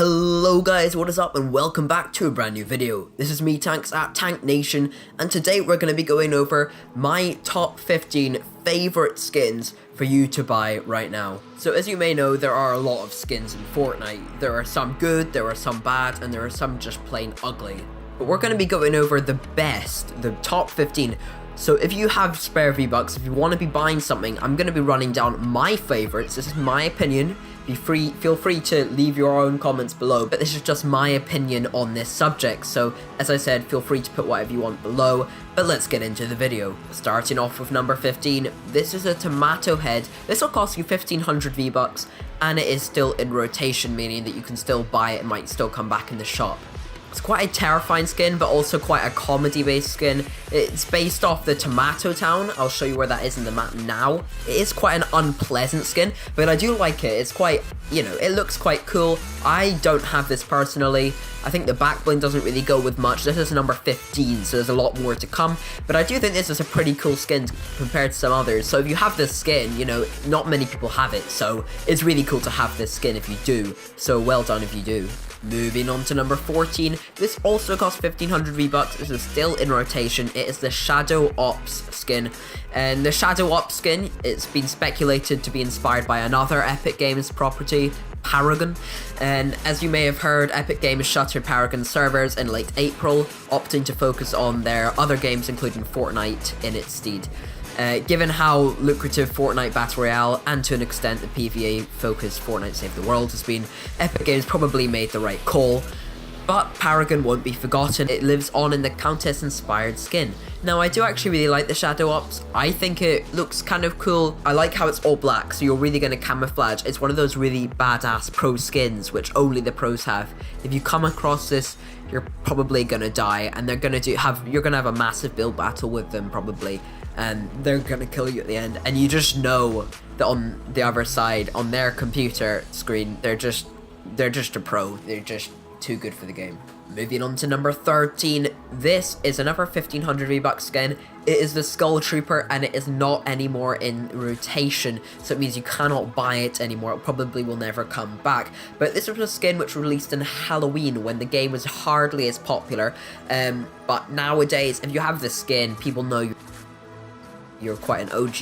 Hello guys, what is up and welcome back to a brand new video. This is me, Tanks at Tank Nation, and today we're going to be going over my top 15 favorite skins for you to buy right now. So as you may know, there are a lot of skins in Fortnite. There are some good, there are some bad, and there are some just plain ugly. But we're going to be going over the best, the top 15. So if you have spare V-Bucks, if you want to be buying something, I'm going to be running down my favorites. This is my opinion. Feel free to leave your own comments below, but this is just my opinion on this subject. So as I said, feel free to put whatever you want below, but let's get into the video. Starting off with number 15, this is a tomato head. This will cost you 1500 V-Bucks, and it is still in rotation, meaning that you can still buy it and might still come back in the shop. It's quite a terrifying skin, but also quite a comedy-based skin. It's based off the Tomato Town. I'll show you where that is in the map now. It is quite an unpleasant skin, but I do like it. It's quite, you know, it looks quite cool. I don't have this personally. I think the back bling doesn't really go with much. This is number 15, so there's a lot more to come. But I do think this is a pretty cool skin compared to some others. So if you have this skin, you know, not many people have it. So it's really cool to have this skin if you do. So well done if you do. Moving on to number 14, this also costs 1500 V-Bucks. This is still in rotation. It is the Shadow Ops skin. And the Shadow Ops skin, it's been speculated to be inspired by another Epic Games property, Paragon. And as you may have heard, Epic Games shuttered Paragon servers in late April, opting to focus on their other games, including Fortnite, in its stead. Given how lucrative Fortnite Battle Royale and to an extent the PvE-focused Fortnite Save the World has been, Epic Games probably made the right call. But Paragon won't be forgotten. It lives on in the Countess-inspired skin. Now, I do actually really like the Shadow Ops. I think it looks kind of cool. I like how it's all black, so you're really going to camouflage. It's one of those really badass pro skins, which only the pros have. If you come across this, you're probably going to die, and you're going to have a massive build battle with them, probably. And they're going to kill you at the end. And you just know that on the other side, on their computer screen, they're just a pro. They're just too good for the game. Moving on to number 13, this is another 1500 V-Bucks skin. It is the Skull Trooper, and it is not anymore in rotation, so it means you cannot buy it anymore. It probably will never come back. But this was a skin which was released in Halloween when the game was hardly as popular. But nowadays, if you have this skin, people know you're quite an OG.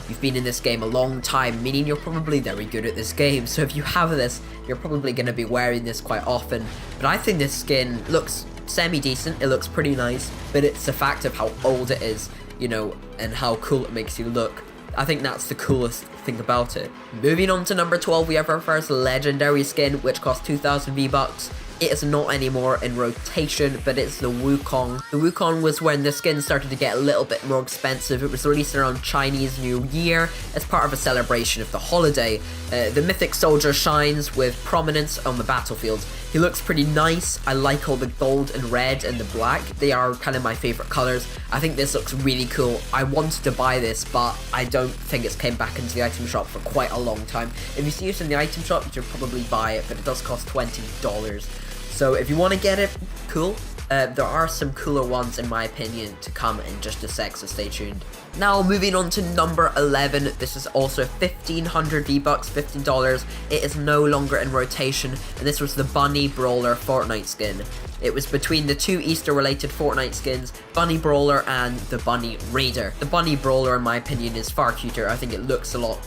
You've been in this game a long time, meaning you're probably very good at this game. So if you have this, you're probably going to be wearing this quite often. But I think this skin looks semi-decent. It looks pretty nice, but it's the fact of how old it is, you know, and how cool it makes you look. I think that's the coolest thing about it. Moving on to number 12, we have our first legendary skin, which costs 2000 V-Bucks. It is not anymore in rotation, but it's the Wukong. The Wukong was when the skin started to get a little bit more expensive. It was released around Chinese New Year as part of a celebration of the holiday. The mythic soldier shines with prominence on the battlefield. He looks pretty nice. I like all the gold and red and the black. They are kind of my favorite colors. I think this looks really cool. I wanted to buy this, but I don't think it's came back into the item shop for quite a long time. If you see it in the item shop, you should probably buy it, but it does cost $20. So if you want to get it, cool. There are some cooler ones in my opinion to come in just a sec, so stay tuned. Now moving on to number 11, this is also 1500 V-Bucks, $15. It is no longer in rotation, and this was the Bunny Brawler Fortnite skin. It was between the two Easter related Fortnite skins, Bunny Brawler and the Bunny Raider. The Bunny Brawler in my opinion is far cuter. I think it looks a lot,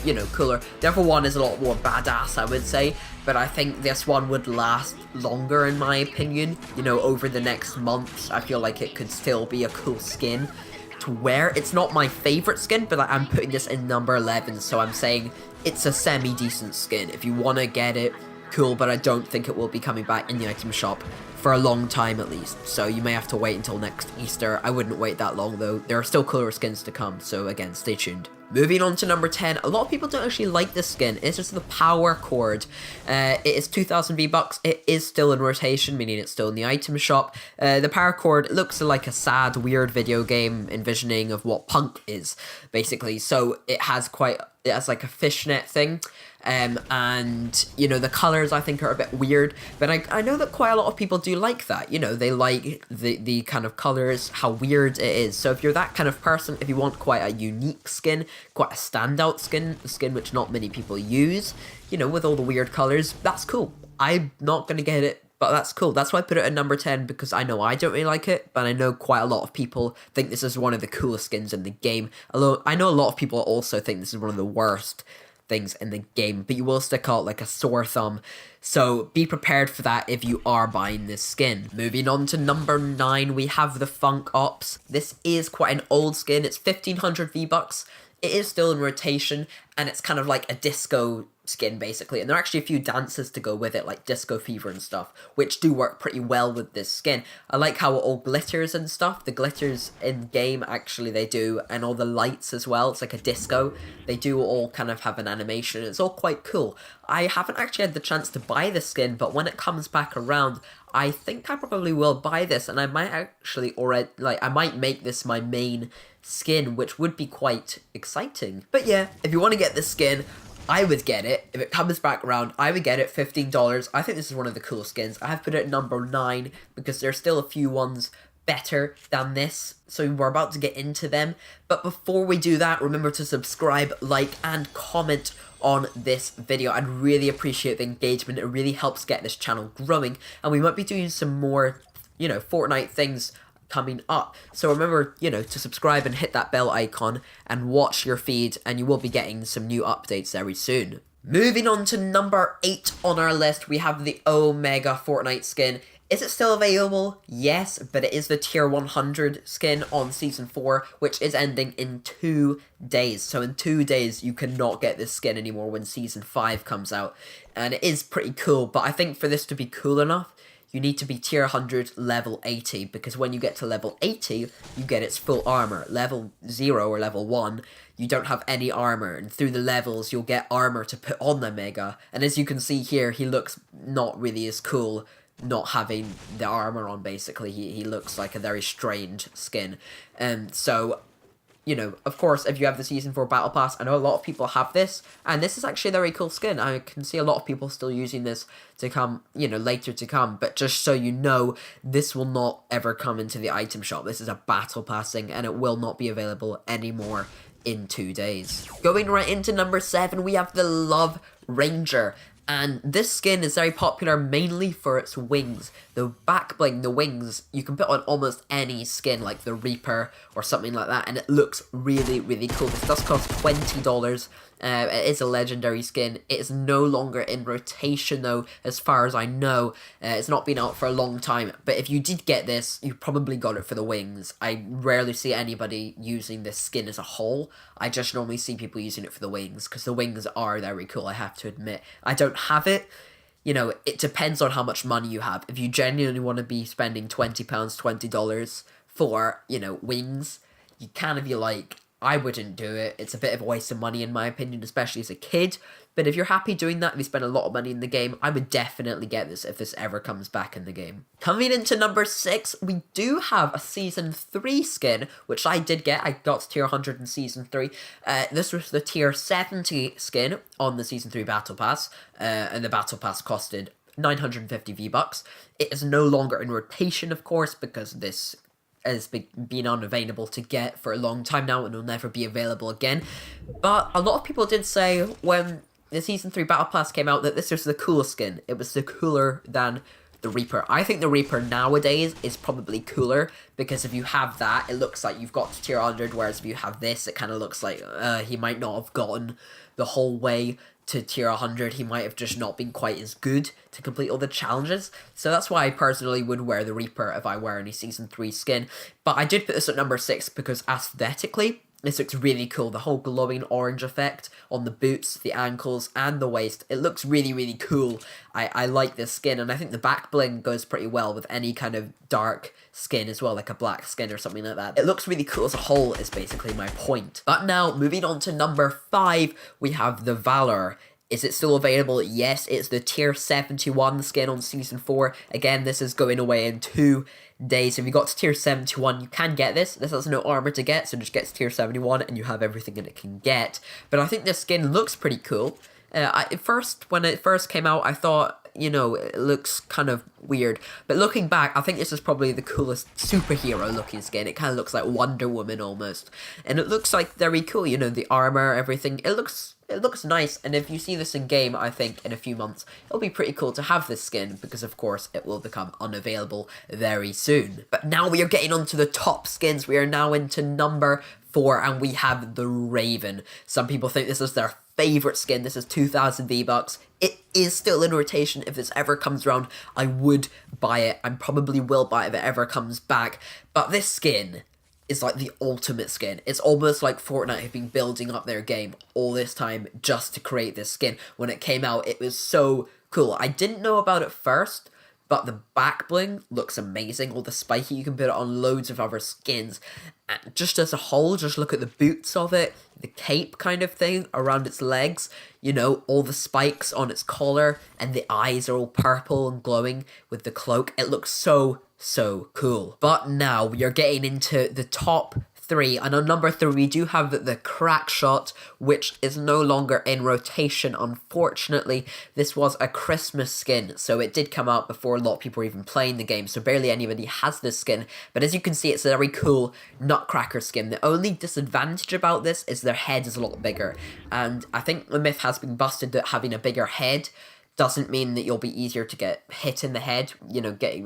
you know, cooler. The other one is a lot more badass, I would say, but I think this one would last longer in my opinion. You know, over the next months, I feel like it could still be a cool skin to wear. It's not my favorite skin, but I'm putting this in number 11, so I'm saying it's a semi-decent skin. If you want to get it, cool, but I don't think it will be coming back in the item shop for a long time at least, so you may have to wait until next Easter. I wouldn't wait that long though. There are still cooler skins to come, so again, stay tuned. Moving on to number 10, a lot of people don't actually like this skin. It's just the Power Cord. It is 2000 V-Bucks. It is still in rotation, meaning it's still in the item shop. The Power Cord looks like a sad, weird video game envisioning of what punk is, basically. So it has like a fishnet thing. and, you know, the colors I think are a bit weird, but I know that quite a lot of people do like that, you know, they like the kind of colors, how weird it is. So if you're that kind of person, if you want quite a unique skin, quite a standout skin, a skin which not many people use, you know, with all the weird colors, that's cool. I'm not gonna get it, but that's cool. That's why I put it at number 10, because I know I don't really like it, but I know quite a lot of people think this is one of the coolest skins in the game. Although I know a lot of people also think this is one of the worst things in the game, but you will stick out like a sore thumb. So be prepared for that if you are buying this skin. Moving on to number 9, we have the Funk Ops. This is quite an old skin. It's 1500 V-Bucks. It is still in rotation, and it's kind of like a disco skin basically, and there are actually a few dances to go with it, like Disco Fever and stuff, which do work pretty well with this skin. I like how it all glitters and stuff. The glitters in game, actually, they do, and all the lights as well. It's like a disco. They do all kind of have an animation. It's all quite cool. I haven't actually had the chance to buy this skin, but when it comes back around, I think I probably will buy this, and I might actually already, like, I might make this my main skin, which would be quite exciting. But yeah, if you want to get this skin, I would get it. If it comes back around, I would get it. $15. I think this is one of the coolest skins. I have put it at number 9 because there's still a few ones better than this, so we're about to get into them. But before we do that, remember to subscribe, like, and comment on this video. I'd really appreciate the engagement. It really helps get this channel growing, and we might be doing some more, you know, Fortnite things coming up. So remember, you know, to subscribe and hit that bell icon and watch your feed, and you will be getting some new updates very soon. Moving on to number 8 on our list, we have the Omega Fortnite skin. Is it still available? Yes, but it is the tier 100 skin on season 4, which is ending in 2 days. So in 2 days, you cannot get this skin anymore when season 5 comes out. And it is pretty cool, but I think for this to be cool enough, you need to be tier 100 level 80, because when you get to level 80, you get its full armor. Level 0 or level 1, you don't have any armor, and through the levels, you'll get armor to put on the Mega. And as you can see here, he looks not really as cool not having the armor on, basically. He looks like a very strange skin. So, you know, of course, if you have the Season 4 Battle Pass, I know a lot of people have this, and this is actually a very cool skin. I can see a lot of people still using this to come, you know, later to come, but just so you know, this will not ever come into the item shop. This is a Battle Passing, and it will not be available anymore in 2 days. Going right into number 7, we have the Love Ranger. And this skin is very popular mainly for its wings. The back bling, the wings, you can put on almost any skin, like the Reaper or something like that, and it looks really, really cool. This does cost $20. It is a legendary skin. It is no longer in rotation though, as far as I know. It's not been out for a long time, but if you did get this, you probably got it for the wings. I rarely see anybody using this skin as a whole. I just normally see people using it for the wings, because the wings are very cool, I have to admit. I don't have it. You know, it depends on how much money you have. If you genuinely want to be spending £20, $20 for, you know, wings, you kind of be like, I wouldn't do it. It's a bit of a waste of money in my opinion, especially as a kid. But if you're happy doing that, if you spend a lot of money in the game, I would definitely get this if this ever comes back in the game. Coming into number 6, we do have a Season 3 skin, which I did get. I got to tier 100 in Season 3. This was the tier 70 skin on the Season 3 Battle Pass, and the Battle Pass costed 950 V-Bucks. It is no longer in rotation, of course, because this has been unavailable to get for a long time now and will never be available again. But a lot of people did say when the Season 3 Battle Pass came out that this was the coolest skin. It was the cooler than the Reaper. I think the Reaper nowadays is probably cooler, because if you have that, it looks like you've got to tier 100, whereas if you have this, it kind of looks like he might not have gotten the whole way to tier 100. He might have just not been quite as good to complete all the challenges. So that's why I personally would wear the Reaper if I wear any Season 3 skin. But I did put this at number 6 because aesthetically, this looks really cool. The whole glowing orange effect on the boots, the ankles, and the waist. It looks really, really cool. I like this skin, and I think the back bling goes pretty well with any kind of dark skin as well, like a black skin or something like that. It looks really cool as a whole is basically my point. But now, moving on to number 5, we have the Valor. Is it still available? Yes, it's the tier 71 skin on Season 4. Again, this is going away in 2 days. If you got to tier 71, you can get this. This has no armor to get, so just get to tier 71 and you have everything that it can get. But I think this skin looks pretty cool. When it first came out, I thought, it looks kind of weird. But looking back, I think this is probably the coolest superhero looking skin. It kind of looks like Wonder Woman almost. And it looks like very cool, the armor, everything. It looks nice, and if you see this in game, I think in a few months, it'll be pretty cool to have this skin, because of course it will become unavailable very soon. But now we are getting on to the top skins. We are now into number 4, and we have the Raven. Some people think this is their favorite skin. This is 2,000 V-Bucks. It is still in rotation. If this ever comes around, I would buy it. I probably will buy it if it ever comes back. But this skin is like the ultimate skin. It's almost like Fortnite have been building up their game all this time just to create this skin. When it came out, it was so cool. I didn't know about it first, but the back bling looks amazing. All the spiky, you can put it on loads of other skins. And just as a whole, just look at the boots of it, the cape kind of thing around its legs, all the spikes on its collar, and the eyes are all purple and glowing with the cloak. It looks so cool. But now we are getting into the top 3, and on number 3 we do have the crack shot, which is no longer in rotation, unfortunately. This was a Christmas skin, so it did come out before a lot of people were even playing the game, so barely anybody has this skin. But as you can see, it's a very cool Nutcracker skin. The only disadvantage about this is their head is a lot bigger, and I think the myth has been busted that having a bigger head doesn't mean that you'll be easier to get hit in the head,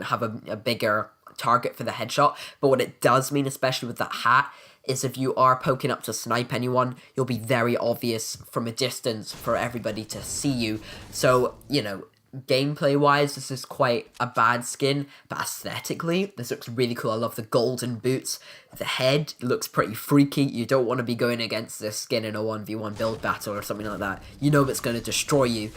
have a bigger target for the headshot. But what it does mean, especially with that hat, is if you are poking up to snipe anyone, you'll be very obvious from a distance for everybody to see you. So, gameplay wise, this is quite a bad skin, but aesthetically, this looks really cool. I love the golden boots. The head looks pretty freaky. You don't want to be going against this skin in a 1v1 build battle or something like that. It's going to destroy you,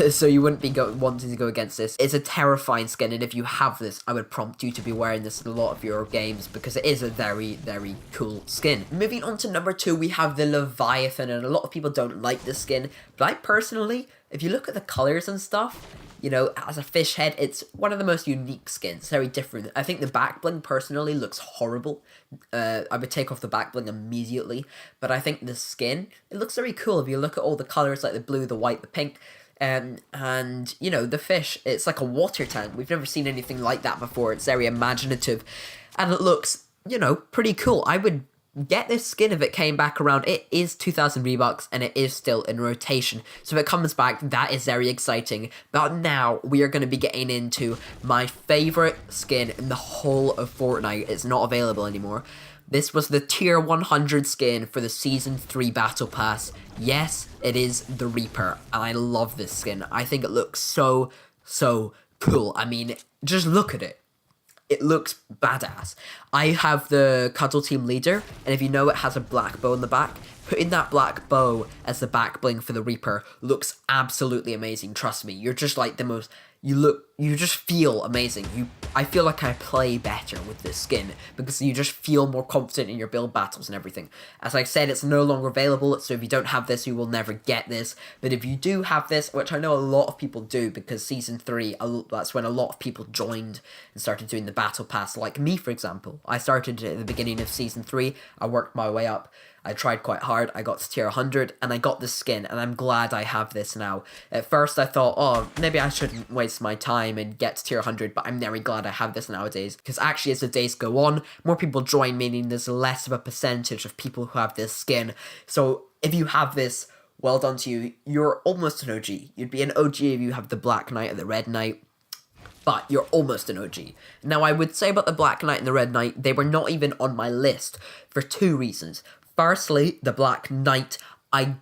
so you wouldn't be wanting to go against this. It's a terrifying skin, and if you have this, I would prompt you to be wearing this in a lot of your games, because it is a very cool skin. Moving on to number 2, we have the Leviathan, and a lot of people don't like this skin, but I personally, if you look at the colors and stuff, as a fish head, it's one of the most unique skins. It's very different. I think the back bling personally looks horrible. I would take off the back bling immediately. But I think the skin, it looks very cool. If you look at all the colors, like the blue, the white, the pink, and the fish, it's like a water tank. We've never seen anything like that before. It's very imaginative, and it looks, pretty cool. I would get this skin if it came back around. It is 2,000 V-Bucks, and it is still in rotation. So if it comes back, that is very exciting. But now we are going to be getting into my favorite skin in the whole of Fortnite. It's not available anymore. This was the tier 100 skin for the Season 3 Battle Pass. Yes, it is the Reaper, and I love this skin. I think it looks so cool. I mean, just look at it. It looks badass. I have the Cuddle Team Leader, and if you know, it has a black bow in the back. Putting that black bow as the back bling for the Reaper looks absolutely amazing. Trust me, you're just like the most... You just feel amazing. I feel like I play better with this skin, because you just feel more confident in your build battles and everything. As I said, it's no longer available, so if you don't have this, you will never get this. But if you do have this, which I know a lot of people do, because Season 3, that's when a lot of people joined and started doing the Battle Pass, like me, for example. I started at the beginning of Season 3, I worked my way up. I tried quite hard, I got to tier 100, and I got this skin, and I'm glad I have this now. At first I thought, oh, maybe I shouldn't waste my time and get to tier 100, but I'm very glad I have this nowadays, because actually as the days go on, more people join, meaning there's less of a percentage of people who have this skin. So if you have this, well done to you. You're almost an OG. You'd be an OG if you have the Black Knight or the Red Knight, but you're almost an OG. Now, I would say about the Black Knight and the Red Knight, they were not even on my list for 2 reasons. Firstly, the Black Knight, I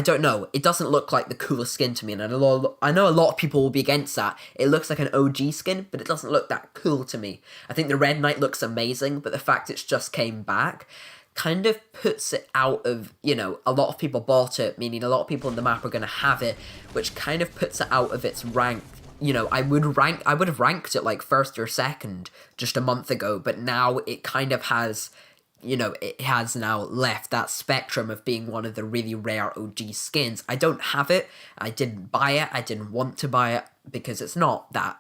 don't know. It doesn't look like the coolest skin to me, and I know a lot of people will be against that. It looks like an OG skin, but it doesn't look that cool to me. I think the Red Knight looks amazing, but the fact it's just came back kind of puts it out of, a lot of people bought it, meaning a lot of people in the map are going to have it, which kind of puts it out of its rank. I would have ranked it like first or second just a month ago, but now it kind of has... it has now left that spectrum of being one of the really rare OG skins. I don't have it. I didn't buy it. I didn't want to buy it because it's not that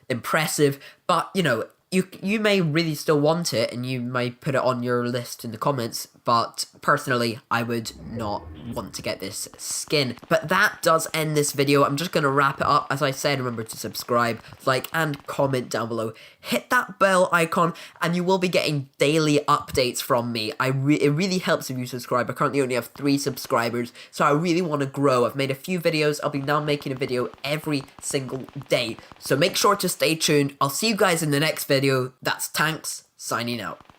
impressive. But, you may really still want it, and you may put it on your list in the comments. but personally, I would not want to get this skin. But that does end this video. I'm just going to wrap it up. As I said, remember to subscribe, like, and comment down below. Hit that bell icon, and you will be getting daily updates from me. It really helps if you subscribe. I currently only have 3 subscribers, so I really want to grow. I've made a few videos. I'll be now making a video every single day. So make sure to stay tuned. I'll see you guys in the next video. That's Tanks, signing out.